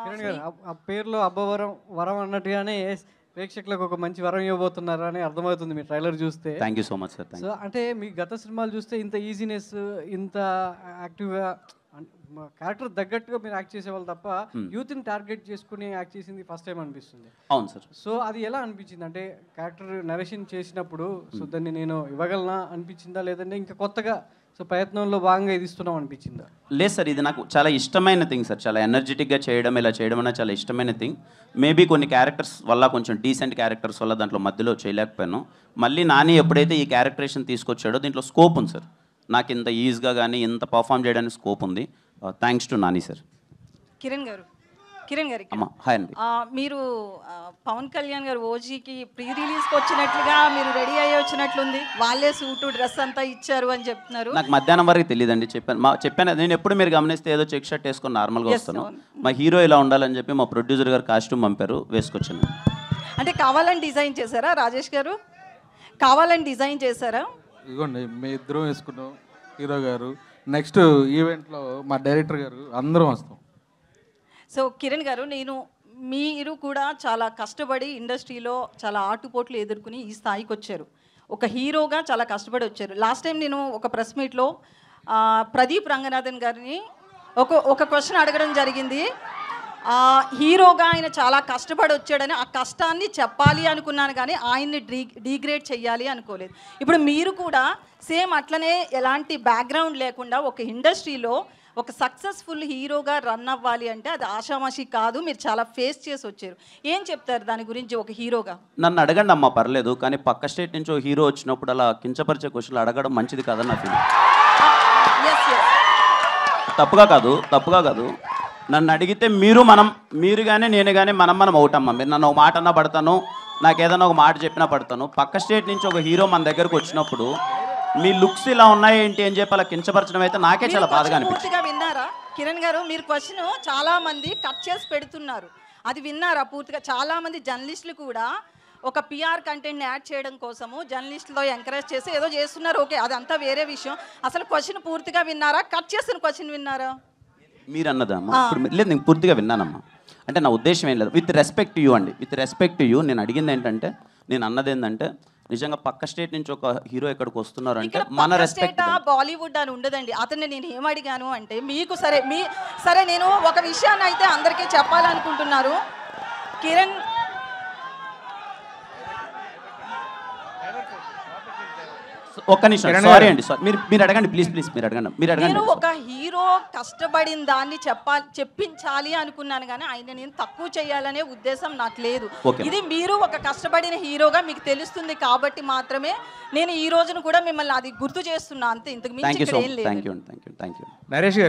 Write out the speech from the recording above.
కిరణ్ గారు ఆ పేరులో అబ్బవరం వరం అన్నట్టుగానే ప్రేక్షకులకు ఒక మంచి వరం ఇవ్వబోతున్నారు అని అర్థమవుతుంది మీ ట్రైలర్ చూస్తే. Thank you so much sir. So అంటే మీ గత సినిమాలు చూస్తే ఇంత ఈజీనెస్, ఇంత యాక్టివ్గా క్యారెక్టర్ తగ్గట్టుగా మీరు యాక్ట్ చేసేవాళ్ళు తప్ప యూత్ని టార్గెట్ చేసుకుని యాక్ట్ చేసింది ఫస్ట్ టైం అనిపిస్తుంది. అవును సార్. సో అది ఎలా అనిపించింది? అంటే క్యారెక్టర్ నరేషన్ చేసినప్పుడు సో దాన్ని నేను ఇవ్వగలనా అనిపించిందా, లేదంటే ఇంకా కొత్తగా సో ప్రయత్నంలో భాగంగా ఇది ఇస్తున్నాం అనిపించిందా? లేదు సార్, ఇది నాకు చాలా ఇష్టమైన థింగ్ సార్. చాలా ఎనర్జెటిక్గా చేయడం, ఇలా చేయడం అనేది చాలా ఇష్టమైన థింగ్. మేబీ కొన్ని క్యారెక్టర్స్ వల్ల, కొంచెం డీసెంట్ క్యారెక్టర్స్ వల్ల దాంట్లో మధ్యలో చేయలేకపోయాను. మళ్ళీ నాని ఎప్పుడైతే ఈ క్యారెక్టరేషన్ తీసుకొచ్చాడో దీంట్లో స్కోప్ ఉంది సార్. నాకు ఇంత ఈజీగా కానీ ఇంత పర్ఫామ్ చేయడానికి స్కోప్ ఉంది. Thanks to Nani sir. Kiran గారికి అమ్మా హాయ్ అండి. మీరు పవన్ కళ్యాణ్ గారు ఓజీకి ప్రీ రిలీజ్కి వచ్చినట్లుగా మీరు రెడీ అయ్యి వచ్చినట్లుంది. వాళ్ళే సూటు డ్రెస్ అంతా ఇచ్చారు అని చెప్తున్నారు. నాకు మధ్యాహ్నం వరకు తెలియదండి. చెప్పాను నేను ఎప్పుడు మీరు గమనిస్తే ఏదో చెక్ షర్ట్ వేసుకొని నార్మల్గా వస్తాను. మా హీరో ఇలా ఉండాలని చెప్పి మా ప్రొడ్యూసర్ గారు కాస్ట్యూమ్ పంపారు, వేసుకొచ్చాను. అంటే కావాలని డిజైన్ చేశారా రాజేష్ గారు? కావాలని డిజైన్ చేశారా? ఇదిగోండి మీ ఇద్దరం వేసుకున్నాం, హీరో గారు, నెక్స్ట్ ఈవెంట్లో మా డైరెక్టర్ గారు, అందరం వస్తాం. సో కిరణ్ గారు, మీరు కూడా చాలా కష్టపడి ఇండస్ట్రీలో చాలా ఆటుపోట్లు ఎదుర్కొని ఈ స్థాయికి వచ్చారు. ఒక హీరోగా చాలా కష్టపడి వచ్చారు. లాస్ట్ టైం నేను ఒక ప్రెస్ మీట్లో ప్రదీప్ రంగనాథన్ గారిని ఒక క్వశ్చన్ అడగడం జరిగింది. హీరోగా ఆయన చాలా కష్టపడి వచ్చాడని ఆ కష్టాన్ని చెప్పాలి అనుకున్నాను, కానీ ఆయన్ని డీగ్రేడ్ చేయాలి అనుకోలేదు. ఇప్పుడు మీరు కూడా సేమ్ అట్లనే ఎలాంటి బ్యాక్గ్రౌండ్ లేకుండా ఒక ఇండస్ట్రీలో ఒక సక్సెస్ఫుల్ హీరోగా రన్ అవ్వాలి అంటే అది ఆషామాషి కాదు. మీరు చాలా ఫేస్ చేసి వచ్చారు. ఏం చెప్తారు దాని గురించి ఒక హీరోగా? నన్ను అడగండి అమ్మా, పర్లేదు. కానీ పక్క స్టేట్ నుంచి ఒక హీరో వచ్చినప్పుడు అలా కించపరిచే క్వశ్చన్లు అడగడం మంచిది కాదని నా ఫీలింగ్. తప్పుగా కాదు. నన్ను అడిగితే మీరు కానీ నేను కానీ మనం అవుటమ్మా. మీరు నన్ను ఒక మాట అన్నా పడతాను, నాకు ఏదైనా ఒక మాట చెప్పినా పడతాను. పక్క స్టేట్ నుంచి ఒక హీరో మన దగ్గరకు వచ్చినప్పుడు మీ లుక్స్ ఇలా ఉన్నాయి ఏంటి అని చెప్పి అలా కించపరచడం అయితే నాకే చాలా బాధగా అనిపించింది. పూర్తిగా విన్నారా కిరణ్ గారు? మీరు క్వశ్చన్ చాలా మంది కట్ చేసి పెడుతున్నారు, అది విన్నారా పూర్తిగా? చాలా మంది జర్నలిస్టులు కూడా ఒక పిఆర్ కంటెంట్ని యాడ్ చేయడం కోసము జర్నలిస్టులో ఎంకరేజ్ చేసి ఏదో చేస్తున్నారు. ఓకే, అదంతా వేరే విషయం. అసలు క్వశ్చన్ పూర్తిగా విన్నారా? కట్ చేసిన క్వశ్చన్ విన్నారా? మీరు అన్నదమ్మా ఇప్పుడు లేదు, నేను పూర్తిగా విన్నానమ్మా. అంటే నా ఉద్దేశం ఏం లేదు. విత్ రెస్పెక్ట్ టు యూ అండి, విత్ రెస్పెక్ట్ టు యూ నేను అడిగింది ఏంటంటే, నేను అన్నది ఏంటంటే, నిజంగా పక్క స్టేట్ నుంచి ఒక హీరో ఎక్కడికి వస్తున్నారు అంటే మన రెస్పెక్ట్. బాలీవుడ్ అని ఉండదండి. అతన్ని నేను ఏమడిగాను అంటే, మీకు సరే నేను ఒక విషయాన్ని అయితే అందరికీ చెప్పాలనుకుంటున్నారు. కిరణ్ ఒక్క నిమిషం, సారీ అండి, మీరు అడగండి ప్లీజ్, మీరు అడగండి. నేను ఒక హీరో కష్టపడిన దాన్ని చెప్పించాలి అనుకున్నాను, కానీ ఆయన నేను తక్కువ చేయాలనే ఉద్దేశం నాకు లేదు. ఇది మీరు ఒక కష్టపడిన హీరోగా మీకు తెలుస్తుంది కాబట్టి మాత్రమే నేను ఈ రోజును కూడా మిమ్మల్ని అది గుర్తు చేస్తున్నా అంతే. ఇంతకు మించి ఏం లేదు. Thank you. నరేష్ గారు